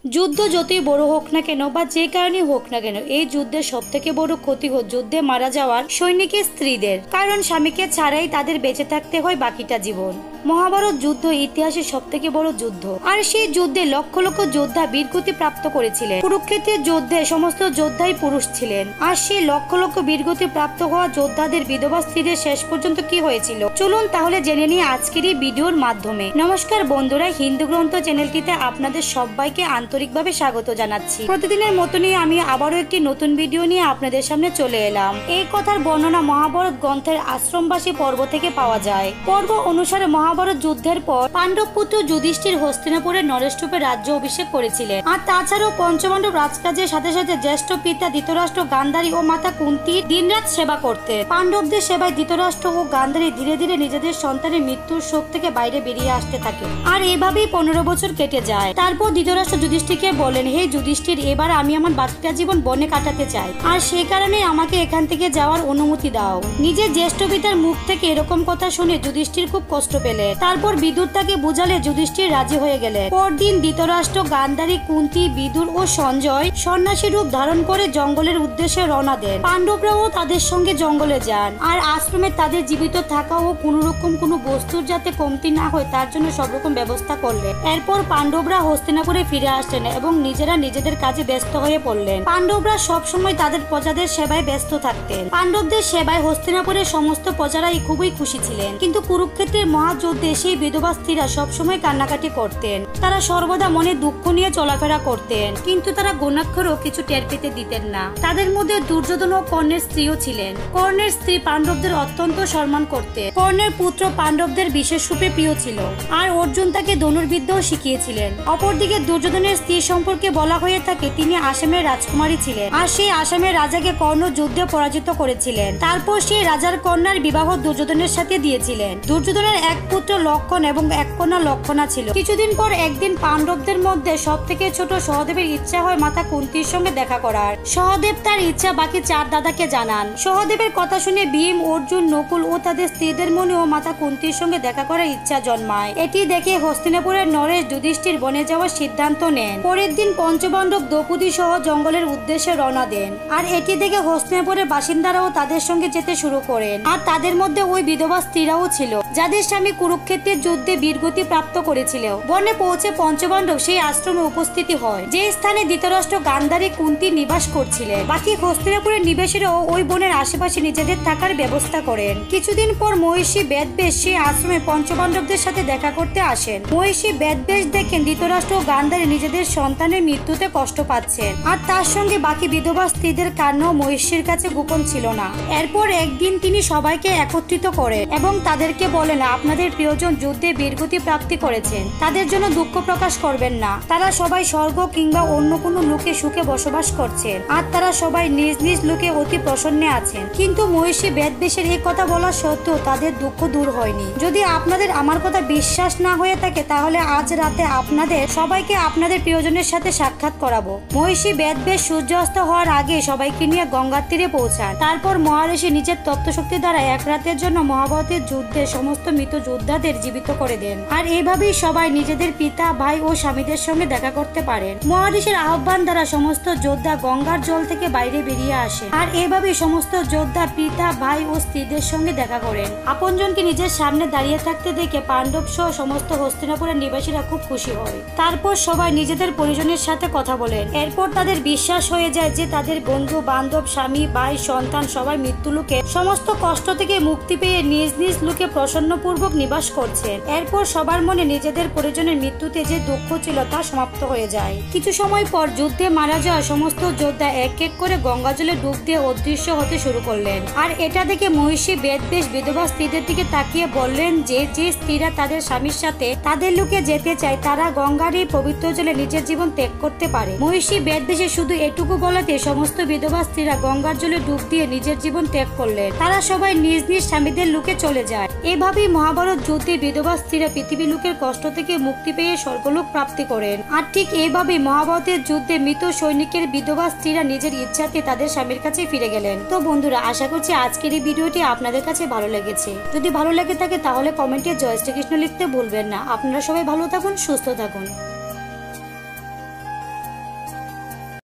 যুদ্ধ যতই বড় হোক না কেন বা যে কারণে হোক না কেন, এই যুদ্ধের সব থেকে বড় ক্ষতি যুদ্ধে মারা যাওয়ার সৈনিকের স্ত্রীদের, কারণ স্বামীকে ছাড়াই তাদের বেঁচে থাকতে হয় বাকিটা জীবন। মহাভারত যুদ্ধ ইতিহাসের সব থেকে বড় যুদ্ধ, আর সেই যুদ্ধে লক্ষ লক্ষ যোদ্ধা বীরগতি প্রাপ্ত করেছিলেন। কুরুক্ষেত্রের যুদ্ধে সমস্ত যোদ্ধাই পুরুষ ছিলেন, আর সেই লক্ষ লক্ষ বীরগতি প্রাপ্ত হওয়া যোদ্ধাদের বিধবা স্ত্রীদের শেষ পর্যন্ত কি হয়েছিল, চলুন তাহলে জেনে নিই আজকের এই ভিডিওর মাধ্যমে। নমস্কার বন্ধুরা, হিন্দু গ্রন্থ চ্যানেলটিতে আপনাদের সবাইকে আন্তরিকভাবে স্বাগত জানাচ্ছি। প্রতিদিনের মতনই আমি আবারও একটি নতুন ভিডিও নিয়ে আপনাদের সামনে চলে এলাম। এই কথার বর্ণনা মহাভারত গ্রন্থের আশ্রমবাসী পর্ব থেকে পাওয়া যায়। পর্ব অনুসারে মহাভারত যুদ্ধের পর পাণ্ডব পুত্র যুধিষ্ঠির হস্তিনাপুরে নরেশরূপে রাজ্য অভিষেক করেছিলেন। আর তাছাড়াও পঞ্চপাণ্ডব রাজকাজের সাথে সাথে জ্যেষ্ঠ পিতা ধৃতরাষ্ট্র, গান্ধারী ও মাতা কুন্তির দিনরাত সেবা করতেন। পাণ্ডবদের সেবায় ধৃতরাষ্ট্র ও গান্ধারী ধীরে ধীরে নিজেদের সন্তানের মৃত্যুর শোক থেকে বাইরে বেরিয়ে আসতে থাকে। আর এভাবেই 15 বছর কেটে যায়। তারপর ধৃতরাষ্ট্র যুধিষ্ঠিরকে বলেন, হে যুধিষ্ঠির, এবার আমি আমার বাকিটা জীবন বনে কাটাতে চাই, আর সেই কারণে আমাকে এখান থেকে যাওয়ার অনুমতি দাও। নিজের জ্যেষ্ঠ পিতার মুখ থেকে এরকম কথা শুনে যুধিষ্ঠির খুব কষ্ট পেলেন। তারপর বিদুর তাকে বুঝালে যুধিষ্ঠির রাজি হয়ে গেলেন। পরদিন ধৃতরাষ্ট্র, গান্ধারী, কুন্তি, বিদুর ও সঞ্জয় সন্ন্যাসী রূপ ধারণ করে জঙ্গলের উদ্দেশ্যে রওনা দেন। পাণ্ডবরাও তাদের সঙ্গে জঙ্গলে যান, আর আশ্রমে তাদের জীবিত থাকা ও কোন রকম কোনো বস্তুর যাতে কমতি না হয় তার জন্য সব রকম ব্যবস্থা করলেন। এরপর পাণ্ডবরা হস্তিনাপুরে ফিরে আসলেন এবং নিজেরা নিজেদের কাজে ব্যস্ত হয়ে পড়লেন। পাণ্ডবরা সবসময় তাদের প্রজাদের সেবায় ব্যস্ত থাকতেন। পাণ্ডবদের সেবায় হস্তিনাপুরের সমস্ত প্রজারাই খুবই খুশি ছিলেন, কিন্তু কুরুক্ষেত্রের মহাযুদ্ধে সেই বিধবা স্ত্রীরা সবসময় কান্নাকাটি করতেন। তারা সর্বদা মনে দুঃখ নিয়ে চলাফেরা করতেন, কিন্তু তারা গোনাক্ষরও কিছু টের পেতে দিতেন না। তাদের মধ্যে দুর্যোধন ও কর্ণের স্ত্রীও ছিলেন। কর্ণের স্ত্রী পাণ্ডবদের অত্যন্ত সম্মান করতেন। কর্ণের পুত্র পাণ্ডবদের বিশেষ রূপে প্রিয় ছিল, আর অর্জুন তাকে ধনুর্বিদ্যাও শিখিয়েছিলেন। অপরদিকে দুর্যোধনের স্ত্রী সম্পর্কে বলা হয়ে থাকে তিনি আসামের রাজকুমারী ছিলেন, আর সেই আসামের রাজাকে কর্ণ যুদ্ধে পরাজিত করেছিলেন। তারপর সেই রাজার কন্যার বিবাহ দুর্যোধনের সাথে দিয়েছিলেন। দুর্যোধনের এক পুত্র লক্ষণ এবং এক কন্যা লক্ষণা ছিল। কিছুদিন পর একদিন পাণ্ডবদের মধ্যে সব থেকে ছোট সহদেবের ইচ্ছা হয় মাতা কুন্তির সঙ্গে দেখা করার। সহদেব তার ইচ্ছা বাকি 4 দাদাকে জানান। সহদেবের কথা শুনে ভীম, অর্জুন, নকুল ও তাদের স্ত্রীদের মনেও মাতা কুন্তির সঙ্গে দেখা করার ইচ্ছা জন্মায়। এটি দেখে হস্তিনাপুরের নরেশ যুধিষ্ঠির বনে যাওয়ার সিদ্ধান্ত নেন। পরের দিন পঞ্চপাণ্ডব দ্রৌপদী সহ জঙ্গলের উদ্দেশ্যে রওনা দেন, আর এটি দেখে হস্তিনাপুরের বাসিন্দারাও তাদের সঙ্গে যেতে শুরু করেন। আর তাদের মধ্যে ওই বিধবা স্ত্রীরাও ছিল যাদের স্বামী কুরুক্ষেত্রের যুদ্ধে বীরগতি প্রাপ্ত করেছিল। বনে পৌঁছে পঞ্চপাণ্ডব সেই আশ্রমে উপস্থিতি হয়, যে স্থানে ধৃতরাষ্ট্র, গান্ধারী, কুন্তি নিবাস করছিলেন। বাকি হস্তিনাপুরের নিবাসীরাও ওই বনের আশেপাশে নিজেদের থাকার ব্যবস্থা করেন। কিছুদিন পর মহিষী বেদবেশ সেই আশ্রমে পঞ্চপাণ্ডবদের সাথে দেখা করতে আসেন। মহিষী বেদবেশ দেখেন ধৃতরাষ্ট্র ও গান্ধারী নিজেদের সন্তানের মৃত্যুতে কষ্ট পাচ্ছেন, আর তার সঙ্গে বাকি বিধবা স্ত্রীদের কান্নাও মহিষীর কাছে গোপন ছিল না। এরপর একদিন তিনি সবাইকে একত্রিত করেন এবং তাদেরকে বলেন, আপনাদের প্রিয়জন যুদ্ধে বীরগতি প্রাপ্তি করেছেন, তাদের জন্য দুঃখ প্রকাশ করবেন না। তারা সবাই স্বর্গ কিংবা অন্য কোনো লোকে সুখে বসবাস করছেন, আর তারা সবাই নিজ নিজ লোকে অতি প্রসন্নে আছেন। কিন্তু মহিষী বেদবেশের এই কথা বলা সত্ত্বেও তাদের দুঃখ দূর হয়নি। যদি আপনাদের আমার কথা বিশ্বাস না হয়ে থাকে তাহলে আজ রাতে আপনাদের সবাইকে আপনাদের প্রিয়জনের সাথে সাক্ষাৎ করাবো। মহিষী বেদবেশ সূর্যাস্ত হওয়ার আগে সবাইকে নিয়ে গঙ্গার তীরে পৌঁছান। তারপর মহারিষি নিজের তত্ত্বশক্তি দ্বারা এক রাতের জন্য মহাভারতের যুদ্ধে সমস্ত মৃত যোদ্ধাদের জীবিত করে দেন। আর এইভাবেই সবাই নিজেদের পিতা, ভাই ও স্বামীদের সঙ্গে দেখা করতে পারেন। মহারিষির আহ্বান দ্বারা সমস্ত যোদ্ধা গঙ্গার জল থেকে বাইরে বেরিয়ে আসে, আর এইভাবেই সমস্ত যোদ্ধা পিতা, ভাই ও স্ত্রীদের সঙ্গে দেখা করেন। আপনজনকে নিজের সামনে দাঁড়িয়ে থাকতে দেখে পাণ্ডব সহ সমস্ত হস্তিনাপুরের নিবাসীরা খুব খুশি হয়। তারপর সবাই নিজেদের পরিজনের সাথে কথা বলেন। এরপর তাদের বিশ্বাস হয়ে যায় যে তাদের বন্ধু বান্ধব, স্বামী, ভাই, সন্তান সবাই মৃত্যুলোকে সমস্ত কষ্ট থেকে মুক্তি পেয়ে নিজ নিজ লোকে প্রসন্নপূর্বক নিবাস করছেন। এরপর সবার মনে নিজেদের পরিজনের মৃত্যুতে যে দুঃখ ছিল তা সমাপ্ত হয়ে যায়। কিছু সময় পর যুদ্ধে মারা যাওয়া সমস্ত যোদ্ধা এক এক করে গঙ্গা জলে ডুব দিয়ে অদৃশ্য হতে শুরু করলেন। আর এটা দেখে মহিষী বেদবেশ বিধবা স্ত্রীদের দিকে তাকিয়ে বললেন যে যে স্ত্রীরা তাদের স্বামীর সাথে তাদের লোকে যেতে চায় তারা গঙ্গার এই পবিত্র জলে নিজের জীবন ত্যাগ করতে পারে। মহিষী বেদবেশে শুধু এটুকু বলাতে সমস্ত বিধবা স্ত্রীরা গঙ্গার জলে ডুব দিয়ে নিজের জীবন ত্যাগ করলেন। তারা সবাই নিজ নিজ স্বামীদের লোকে চলে যায়। এভাবেই মহাভারত যুদ্ধে বিধবা স্ত্রীরা পৃথিবী লোকের কষ্ট থেকে মুক্তি পেয়ে স্বর্গলোক প্রাপ্তি করেন। আর ঠিক এইভাবেই মহাভারতের যুদ্ধে মৃত সৈনিকের বিধবা স্ত্রীরা নিজের ইচ্ছাতে তাদের স্বামীর কাছে ফিরে গেলেন। তো বন্ধুরা, আশা করছি আজকের এই ভিডিওটি আপনাদের কাছে ভালো লেগেছে। যদি ভালো লেগে থাকে তাহলে কমেন্টে জয় শ্রীকৃষ্ণ লিখতে ভুলবেন না। আপনারা সবাই ভালো থাকুন, সুস্থ থাকুন।